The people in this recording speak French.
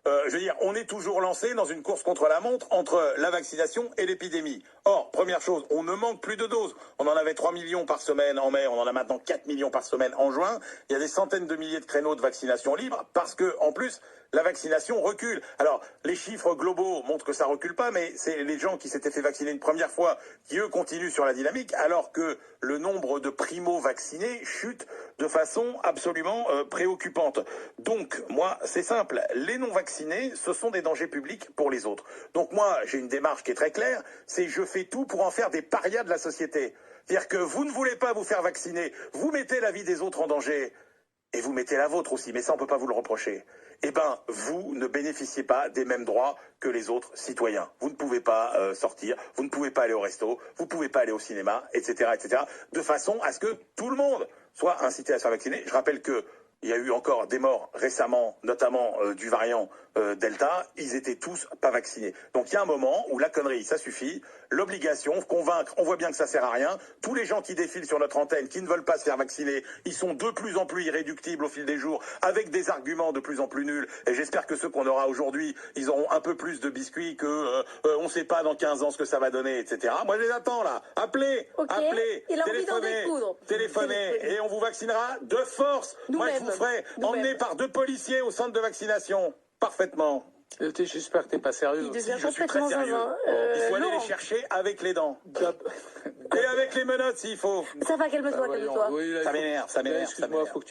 je veux dire, on est toujours lancé dans une course contre la montre entre la vaccination et l'épidémie. Or, première chose, on ne manque plus de doses. On en avait 3 millions par semaine en mai, on en a maintenant 4 millions par semaine en juin. Il y a des centaines de milliers de créneaux de vaccination libres parce que, en plus, la vaccination recule. Alors, les chiffres globaux montrent que ça recule pas, mais c'est les gens qui s'étaient fait vacciner une première fois qui, eux, continuent sur la dynamique, alors que le nombre de primo-vaccinés chute de façon absolument préoccupante. Donc, moi, c'est simple. Les non-vaccinés, ce sont des dangers publics pour les autres. Donc, moi, j'ai une démarche qui est très claire, c'est je fais tout pour en faire des parias de la société. C'est-à-dire que vous ne voulez pas vous faire vacciner, vous mettez la vie des autres en danger, et vous mettez la vôtre aussi, mais ça, on ne peut pas vous le reprocher. Eh bien, vous ne bénéficiez pas des mêmes droits que les autres citoyens. Vous ne pouvez pas sortir, vous ne pouvez pas aller au resto, vous ne pouvez pas aller au cinéma, etc., etc., de façon à ce que tout le monde soit incité à se faire vacciner. Je rappelle que il y a eu encore des morts récemment, notamment du variant Delta, ils étaient tous pas vaccinés. Donc il y a un moment où la connerie, ça suffit, l'obligation, convaincre, on voit bien que ça sert à rien, tous les gens qui défilent sur notre antenne, qui ne veulent pas se faire vacciner, ils sont de plus en plus irréductibles au fil des jours, avec des arguments de plus en plus nuls, et j'espère que ceux qu'on aura aujourd'hui, ils auront un peu plus de biscuits que on sait pas dans 15 ans ce que ça va donner, etc. Moi je les attends là, appelez, appelez, téléphonez, et on vous vaccinera de force. Moi je vous ferai emmener par 2 policiers au centre de vaccination. Parfaitement. J'espère que t'es pas sérieux. Si, je suis très sérieux. Il faut aller les chercher avec les dents. Et avec les menottes s'il faut. Ça va, calme-toi, calme-toi. Ça m'énerve, ça m'énerve. Excuse-moi, faut que tu